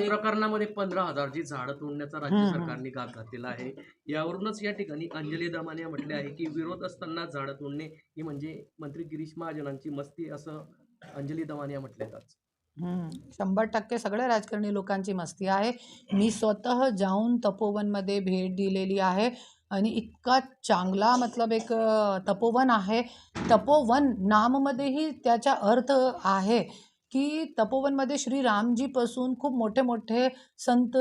प्रकरणामध्ये 15,000ची झाडं तोडण्याचा राज्य सरकारने घात घातलेला आहे. यावरूनच या ठिकाणी अंजली दमाने म्हटले आहे की विरोध असताना झाडं तोडणे ही म्हणजे मंत्री गिरीश महाजनांची मस्ती, असं अंजली दमाने म्हटले आज. 100% सगळ्या राजकारणी लोकांची मस्ती आहे. मी स्वतः जाऊन तपोवनमध्ये भेट दिलेली आहे आणि इतका चांगला मतलब एक तपोवन आहे. तपोवन नाममध्येही त्याचा अर्थ आहे की तपोवनमध्ये श्रीरामजीपासून खूप मोठे मोठे संत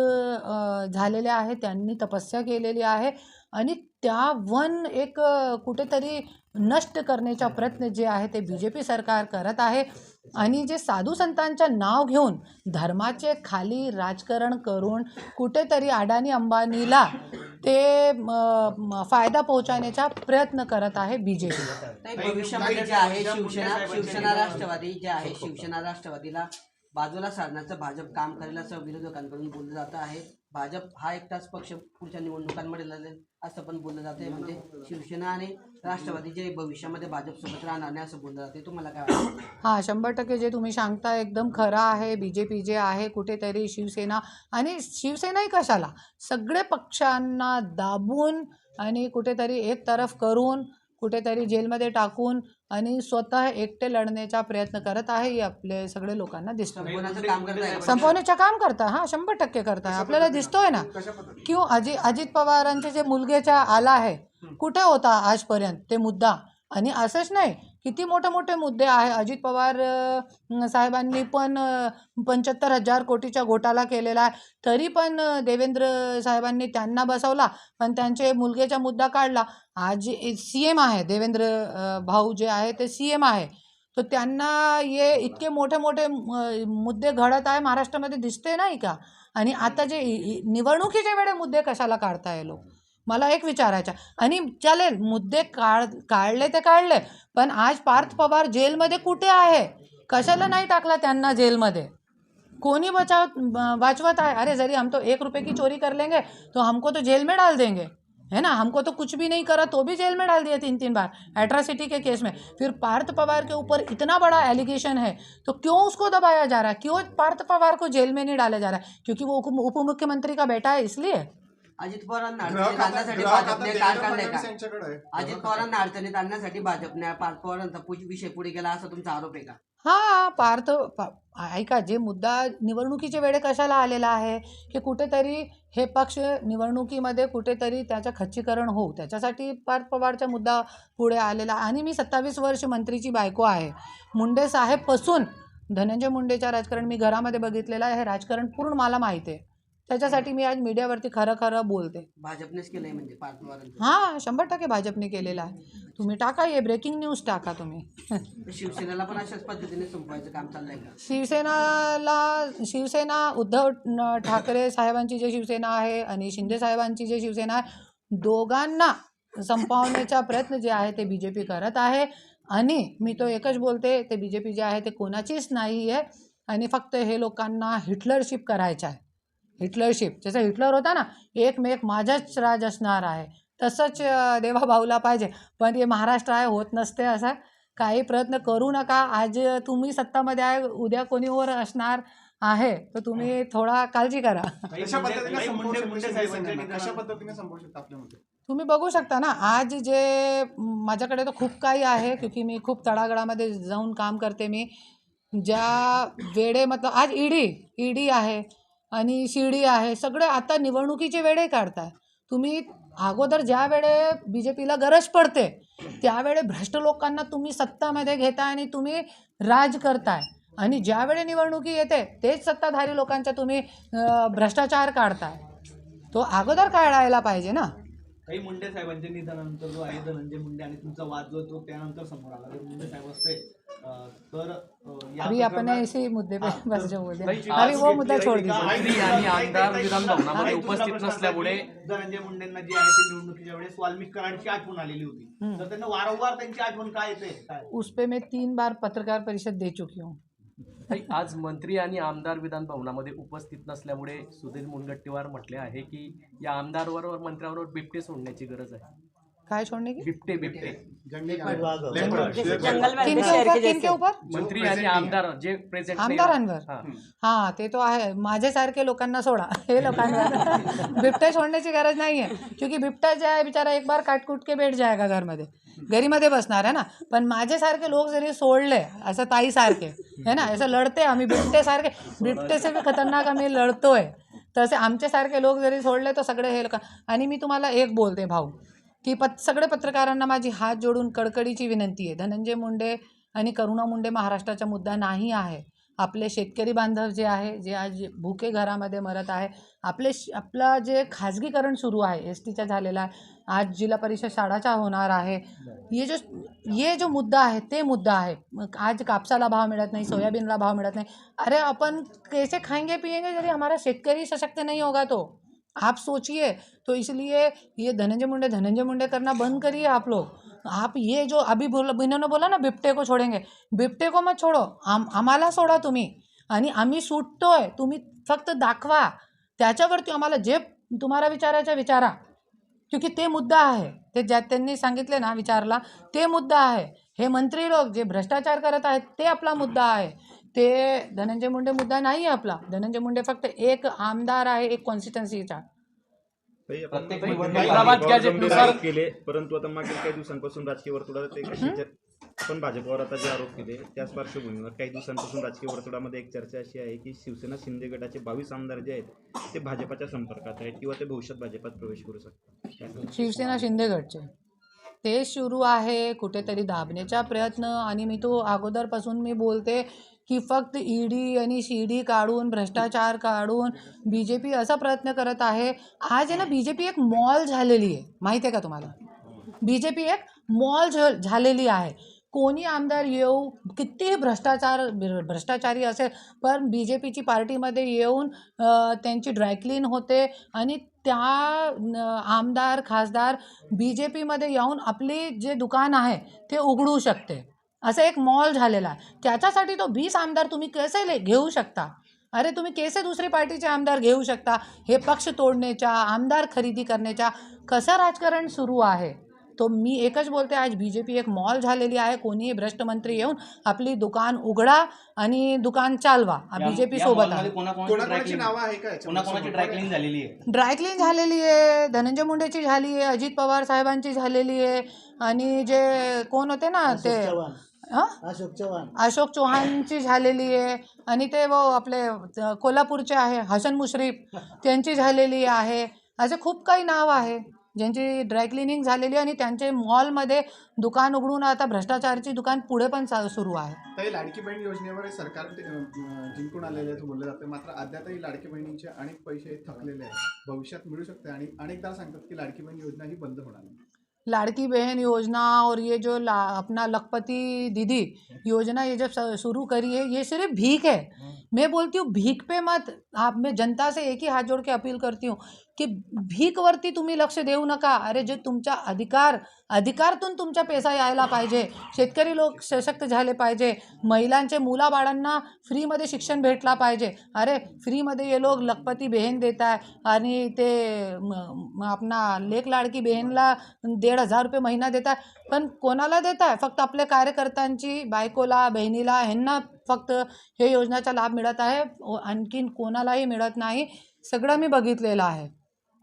झालेले आहे, त्यांनी तपस्या केलेली आहे आणि त्या वन एक कुठेतरी नष्ट करण्याचा प्रयत्न जे आहे ते BJP सरकार करत आहे. आणि जे साधू संतांच्या नाव घेऊन धर्माचे खाली राजकारण करून कुठेतरी अडाणी अंबानीला ते फायदा पोहोचवण्याचा प्रयत्न करत आहे BJP. भविष्यामध्ये जे आहे शिवसेना राष्ट्रवादी जे आहे, शिवसेना राष्ट्रवादीला बाजूला सारण्याचं भाजप काम करेल असं विरोधकांकडून बोललं जातं आहे. भाजप हा एकटाच पक्ष पुढच्या निवडणुकांमध्ये लढेल असं पण बोललं जाते. म्हणजे शिवसेना आणि राष्ट्रवादी जे भविष्यामध्ये भाजपसोबत राहणार नाही असं बोललं जाते. तुम्हाला काय वाटतं? हां, 100% जे तुम्ही सांगता एकदम खरं आहे. BJP जे आहे कुठेतरी शिवसेना, आणि शिवसेनाही कशाला, सगळे पक्षांना दाबून आणि कुठेतरी एक तरफ करून कुठेतरी जेलमध्ये टाकून आणि स्वतः एकटे लढण्याचा प्रयत्न करत आहे. हे आपले सगळे लोकांना दिसतं. संपवण्याचं काम करता. हां, 100% करता. आपल्याला दिसतोय ना. क्यों अजित पवारांचे जे मुलगेचा आला आहे, कुठे होता आजपर्यंत ते मुद्दा? आणि असंच नाही, किती मोठे मोठे मुद्दे आहे. अजित पवार साहेबांनी पण 75,000 कोटीचा घोटाळा केलेला आहे, तरी पण देवेंद्र साहेबांनी त्यांना बसवला, पण त्यांचे मुलगेचा मुद्दा काढला. आज CM आहे देवेंद्र भाऊ जे आहे ते CM आहे, तर त्यांना हे इतके मोठे मोठे मुद्दे घडत आहे महाराष्ट्रामध्ये, दिसते नाही का? आणि आता जे निवडणुकीच्या वेळे मुद्दे कशाला काढताय लोक, मला एक विचारायचं. आणि चालेल मुद्दे काढले ते काढले, पण आज पार्थ पवार जेलमध्ये कुठे आहे? कशाला नाही टाकला त्यांना जेलमध्ये? कोणी वाचवत आहे? अरे जरी हम तो 1 रुपये की चोरी कर लेंगे तो हमको तो जेल में डाल देंगे, है ना. हमको तो कुछ भी नहीं करा तो भी जेल में डाल दिया 3-3 बार एट्रॉसिटी के केस में. फिर पार्थ पवार के ऊपर इतना बड़ा एलिगेशन है, तो क्यों उसको दबाया जा रहा है? क्यों पार्थ पवार को जेल में नहीं डाला जा रहा है? क्योंकि वो उप मुख्यमंत्री का बेटा है, इसलिए. अजित पवारांना अडचणीत आणण्यासाठी भाजपने काय काढलंय का? अजित पवारांना अडचणीत आणण्यासाठी भाजपने पार्थ पवारांचा विषय पुढे गेला असा तुमचा आरोप आहे का? हां, ऐका, जे मुद्दा निवडणुकीच्या वेळे कशाला आलेला आहे की कुठेतरी हे पक्ष निवडणुकीमध्ये कुठेतरी त्याचं खच्चीकरण होऊ, त्याच्यासाठी पार्थ पवारचा मुद्दा पुढे आलेला. आणि मी 27 वर्ष मंत्रीची बायको आहे. मुंडे साहेबपासून धनंजय मुंडेच्या राजकारण मी घरामध्ये बघितलेलं आहे. हे राजकारण पूर्ण मला माहिती आहे, त्याच्यासाठी मी आज मीडियावरती खरं खरं बोलते. भाजपनेच केलंय म्हणजे पार्थ पवारांचं? हां, 100% भाजपने केलेलं आहे. तुम्ही टाका, हे ब्रेकिंग न्यूज टाका तुम्ही. शिवसेनेला पण अशाच पद्धतीने संपवायचं काम चाललंय का? शिवसेना उद्धव ठाकरे साहेबांची जे शिवसेना आहे आणि शिंदे साहेबांची जे शिवसेना आहे, दोघांना संपवण्याचा प्रयत्न जे आहे ते BJP करत आहे. आणि मी तो एकच बोलते, ते BJP जे आहे ते कोणाचीच नाही आहे आणि फक्त हे लोकांना हिटलरशिप करायचं आहे. हिटलरशिप, जसं हिटलर होता ना, एक माझाच राज असणार आहे, तसंच देवाभाऊला पाहिजे. पण हे महाराष्ट्र आहे, होत नसते असं. काही प्रयत्न करू नका. आज तुम्ही सत्तामध्ये आहे, उद्या कोणी वर असणार आहे, तर तुम्ही थोडा काळजी करा. तुम्ही बघू शकता ना, आज जे माझ्याकडे तर खूप काही आहे, क्योंकि मी खूप तळागाळामध्ये जाऊन काम करते. मी ज्या वेळे मतलब आज ईडी आहे आणि CD आहे, सगळे आता निवडणुकीचे वेळे काढताय. तुम्ही अगोदर ज्या वेळे BJPला गरज पडते त्यावेळे भ्रष्ट लोकांना तुम्ही सत्तामध्ये घेताय आणि तुम्ही राज करताय, आणि ज्यावेळी निवडणुकी येते तेच सत्ताधारी लोकांचा तुम्ही भ्रष्टाचार काढताय. तो अगोदर काढायला पाहिजे ना. काही मुंडे साहेबांच्या निधनानंतर जो आहे धनंजय मुंडे आणि तुमचा वाद जो तो त्यानंतर समोर आला. जर मुंडे साहेब असते तर अभी अपन इसी मुद्दे पे बस जो बोलते अभी वो मुद्दा छोड़ दीजिए. आणि आमदार विधान भवनामध्ये उपस्थित नसल्यामुळे धनंजय मुंडेंना जी आहे ती निवडणुकीच्या वेळेस वाल्मिक कराडची आठवण आलेली होती, तर त्यांना वारंवार त्यांची आठवण काय येते? उस पे मैं 3 बार पत्रकार परिषद दे चुकी हूँ. आज मंत्री आणि आमदार विधान भवनामध्ये उपस्थित नसल्यामुळे सुधीर मुनगंटीवार म्हटले आहे की या आमदारवर मंत्र्यांवर बिबटे सोडण्याची गरज आहे. काय छोड़ने की? बिबटे बिबटे किनके ऊपर? मंत्री आणि आमदार जे प्रेझेंट आमदारांवर? हां, ते तो आहे. माझ्यासारखे लोकांना सोडा, हे लोकांवर बिबट्या सोडण्याची गरज नाही आहे, क्योंकि बिबट्या जो आहे बिचारा एक बार काटकूट के बैठ जाएगा घरमध्ये, घरीमध्ये बसणार आहे ना. पण माझ्यासारखे लोक जरी सोडले, असं ताईसारखे है ना, असं लढते आम्ही बिबटेसारखे, बिबटेसे भी खतरनाक आम्ही लढतोय, तसे आमच्यासारखे लोक जरी सोडले तर सगळे हे लोक. आणि मी तुम्हाला एक बोलते भाऊ, की सगळे पत्रकारांना माझी हात जोडून कडकडीची विनंती आहे, धनंजय मुंडे आणि करुणा मुंडे महाराष्ट्राचा मुद्दा नाही आहे. आपले शेतकरी बांधव जे आहे, जे आज भुके घरामध्ये मरत आहे, आपलं जे खाजगीकरण सुरू आहे एस टीचा झालेला आहे, आज जिल्हा परिषद शाळाचा होणार आहे, ये जो मुद्दा आहे ते मुद्दा आहे. आज कापसाला भाव मिळत नाही, सोयाबीनला भाव मिळत नाही. अरे अपन कैसे खाएंगे पिएंगे यदि हमारा शेतकरी सशक्त नहीं होगा तो? आप सोचिए. तो इसलिए ये धनंजय मुंडे करना बंद करिए आप लोग. आप ये जो अभी इन्होंने बोला ना बिबटे को छोड़ेंगे, बिबटे को मत छोड़ो, आम्हाला सोडा तुम्ही, आणि आम्ही सुटतोय, तुम्ही फक्त दाखवा. त्याच्यावरती आम्हाला जे तुम्हाला विचारायचं विचारा, क्योंकि ते मुद्दा आहे, ते ज्या त्यांनी सांगितले ना विचारला ते मुद्दा आहे. हे मंत्री लोक जे भ्रष्टाचार करत आहेत ते आपला मुद्दा आहे, ते धनंजय मुंडे मुद्दा नाही आहे आपला. धनंजय मुंडे फक्त एक आमदार आहे, एक कॉन्स्टिट्युन्सीचा. केले, परंतु आता मागील काही दिवसांपासून राजकीय वर्तुळात पण भाजपवर आता जे आरोप केले त्याच पार्श्वभूमीवर काही दिवसांपासून राजकीय वर्तुळामध्ये एक चर्चा अशी आहे की शिवसेना शिंदे गटाचे 22 आमदार जे आहेत ते भाजपाच्या संपर्कात आहेत किंवा ते भविष्यात भाजपात प्रवेश करू शकतात. शिवसेना शिंदे गटचे ते सुरू आहे कुठेतरी दाबण्याचा प्रयत्न. आणि मी तो अगोदरपासून मी बोलते की फक्त ईडी आणि सीडी काढून, भ्रष्टाचार काढून BJP असा प्रयत्न करत आहे. आज आहे ना BJP एक मॉल झालेली आहे, माहिती आहे का तुम्हाला? BJP एक मॉल झालेली आहे. कोणी आमदार येऊ, कितीही भ्रष्टाचारी असेल, पण BJPची पार्टीमध्ये येऊन त्यांची ड्रायक्लीन होते आणि त्या आमदार खासदार BJPमध्ये येऊन आपली जे दुकान आहे ते उघडू शकते. असं एक मॉल झालेला आहे. त्याच्यासाठी तो 20 आमदार तुम्ही कसे घेऊ शकता? अरे तुम्ही कैसे दुसरी पार्टीचे आमदार घेऊ शकता? हे पक्ष तोडण्याच्या, आमदार खरेदी करण्याच्या कसं राजकारण सुरू आहे? तो मी एकच बोलते, आज BJP एक मॉल झालेली आहे. कोणीही भ्रष्ट मंत्री येऊन आपली दुकान उघडा आणि दुकान चालवा. BJP सोबत आहे. कोणाकोणाची नावं आहे का? कोणाकोणाची ड्रायक्लीन झालेली आहे? ड्रायक्लीन झालेली आहे, धनंजय मुंडेची झाली आहे, अजित पवार साहेबांची झालेली आहे, आणि जे कोण होते ना ते अशोक चव्हाणची झालेली आहे, आणि ते वो आपले कोल्हापूरचे आहे हसन मुश्रीफ त्यांची झालेली आहे. असे खूप काही नाव आहे ज्यांची ड्रायक्लिनिंग झालेली आहे आणि त्यांचे मॉलमध्ये दुकान उघडून आता भ्रष्टाचाराची दुकान पुढे पण सुरू आहे. काही लाडकी बहीण योजनेवर सरकार जिंकून आलेले आहे बोललं जातं, मात्र अद्यापही लाडकी बहिणींचे अनेक पैसे थकलेले आहेत, भविष्यात मिळू शकते. आणि अनेकदा सांगतात की लाडकी बहीण योजना ही बंद होणार नाही. लाड़की बहन योजना और ये जो अपना लखपति दीदी योजना ये जब शुरू करी है, ये सिर्फ भीख है. मैं बोलती हूँ भीख पे मत. मैं जनता से एक ही हाथ जोड़ के अपील करती हूँ की भीकवरती तुम्ही लक्ष देऊ नका. अरे जे तुमचा अधिकारातून तुमचा पैसा यायला पाहिजे. शेतकरी लोक सशक्त झाले पाहिजे. महिलांचे मुलाबाळांना फ्रीमध्ये शिक्षण भेटला पाहिजे. अरे फ्रीमध्ये ये लोग लखपती बहन देत आहे आणि ते अपना लेक लाडकी बहीणला 1,500 रुपये महिना देत आहे. पण कोणाला देत आहे? फक्त आपल्या कार्यकर्त्यांची बायकोला, बहिणीला, ह्यांना फक्त हे योजनेचा लाभ मिळत आहे, आणखीन कोणालाही मिळत नाही. सगळं मी बघितलेलं आहे.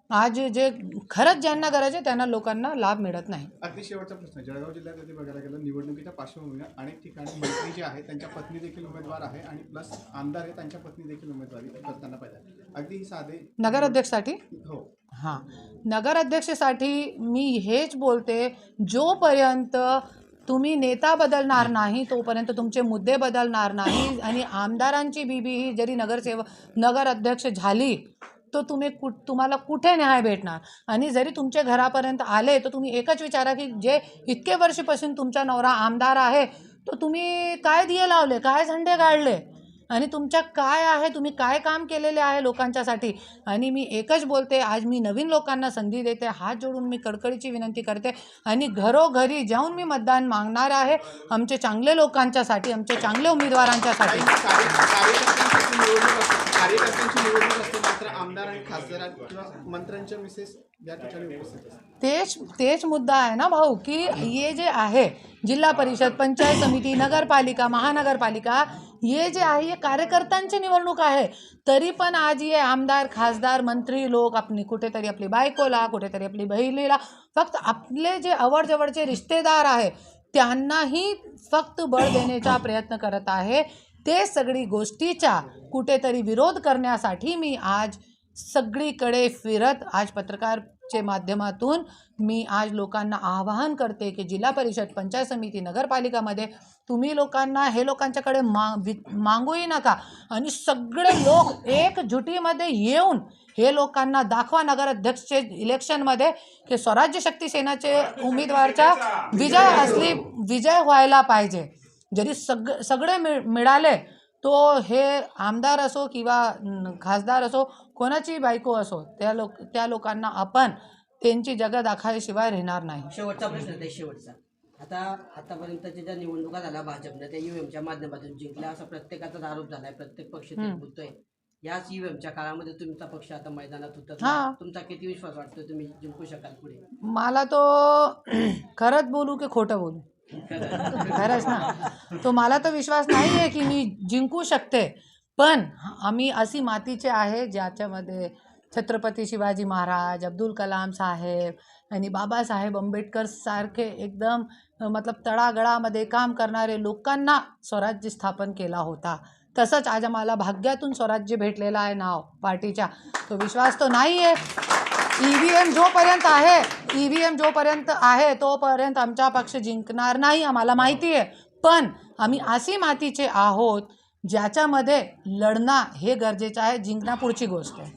आज जे खरंच ज्यांना गरज आहे त्यांना लोकांना लाभ मिळत नाही. अगदी शेवटचा प्रश्न, जळगाव जिल्ह्यात यदि बघायला गेलं निवडणुकीच्या पार्श्वभूमीवर अनेक ठिकाणी मंत्री जे आहे त्यांच्या पत्नी देखील उमेदवार आहे आणि प्लस आमदार आहे त्यांच्या पत्नी देखील उमेदवारी करताना पाहिजे. अगदी साधे नगर अध्यक्षसाठी हो हां, नगर अध्यक्षसाठी मी हेच बोलते, जोपर्यंत तुम्ही नेता बदलणार नाही तोपर्यंत तुमचे मुद्दे बदलणार नाही. आणि आमदारांची बीबी ही जरी नगर अध्यक्ष झाली तो तुम्हाला कुठे न्याय भेटणार? आणि जरी तुमच्या घरापर्यंत आले तर तुम्ही एकच विचारा की जे इतके वर्षापासून तुमचा नवरा आमदार आहे तो तुम्ही काय दिये लावले, काय झंडे काढले, आणि तुमच्या काय आहे, तुम्ही काय काम केलेले आहे लोकांच्यासाठी. आणि मी एकच बोलते, आज मी नवीन लोकांना संधी देते, हात जोडून मी कडकडीची विनंती करते आणि घरोघरी जाऊन मी मतदान मागणार आहे आमचे चांगले लोकांच्यासाठी, आमचे चांगले उमेदवारांच्यासाठी. कार्यकर्त्यांची निवडणूक असते, कार्यकर्त्यांची निवडणूक असते, मात्र आमदार आणि खासदार किंवा मंत्र्यांच्या मिसेस या ठिकाणी उपस्थित असतात. तेच मुद्दा आहे ना भाऊ, की हे जे आहे जिल्हा परिषद, पंचायत समिती, नगरपालिका, महानगरपालिका, हे जे आहे हे कार्यकर्त्यांची निवडणूक आहे. तरी पण आज हे आमदार, खासदार, मंत्री लोक कुठेतरी आपली बायकोला, कुठेतरी आपली बहिणीला, फक्त आपले जे आवडजवळचे रिश्तेदार आहे त्यांनाही फक्त बळ देण्याचा प्रयत्न करत आहे. ते सगळी गोष्टीचा कुठेतरी विरोध करण्यासाठी मी आज सगळीकडे फिरत आज पत्रकारचे माध्यमातून मी आज लोकांना आवाहन करते की जिल्हा परिषद, पंचायत समिती, नगरपालिकामध्ये तुम्ही हे लोकांच्याकडे मागूही नका आणि सगळे लोक एकजुटीमध्ये येऊन हे लोकांना दाखवा नगराध्यक्षचे इलेक्शनमध्ये की स्वराज्य शक्ती सेनाचे उमेदवारचा विजय व्हायला पाहिजे. जरी सगळे मिळाले तो हे आमदार असो किंवा खासदार असो, कोणाची बायको असो, त्या लोकांना आपण त्यांची जगह दाखवल्याशिवाय राहणार नाही. शेवटचा प्रश्न आहे शेवटचा. आतापर्यंतच्या ज्या निवडणुका झाल्या भाजपने त्या ईव्हीएमच्या माध्यमातून जिंकल्या असा प्रत्येकाचा आरोप झालाय, प्रत्येक पक्ष ते बोलतोय. याच ईव्हीएमच्या काळामध्ये तुमचा पक्ष आता मैदानात उतरला, तुमचा किती विश्वास वाटतो तुम्ही जिंकू शकाल पुढे? मला तो खरंच बोलू की खोटं बोलू? खरंच ना, तो मला तो विश्वास नाही आहे की मी जिंकू शकते. पण आम्ही अशी मातीचे आहे ज्याच्यामध्ये छत्रपती शिवाजी महाराज, अब्दुल कलाम साहेब आणि बाबासाहेब आंबेडकर सारखे एकदम तळागळामध्ये काम करणारे लोकांना स्वराज्य स्थापन केला होता. तसंच आज आम्हाला भाग्यातून स्वराज्य भेटलेलं आहे नाव पार्टीच्या. तो विश्वास तो नाही आहे. ईव्हीएम जोपर्यंत आहे तोपर्यंत आमचा पक्ष जिंकणार नाही, आम्हाला माहिती आहे. पण आम्ही अशी मातीचे आहोत ज्याच्यामध्ये लढणं हे गरजेचं आहे. जिंकणं पुढची गोष्ट आहे.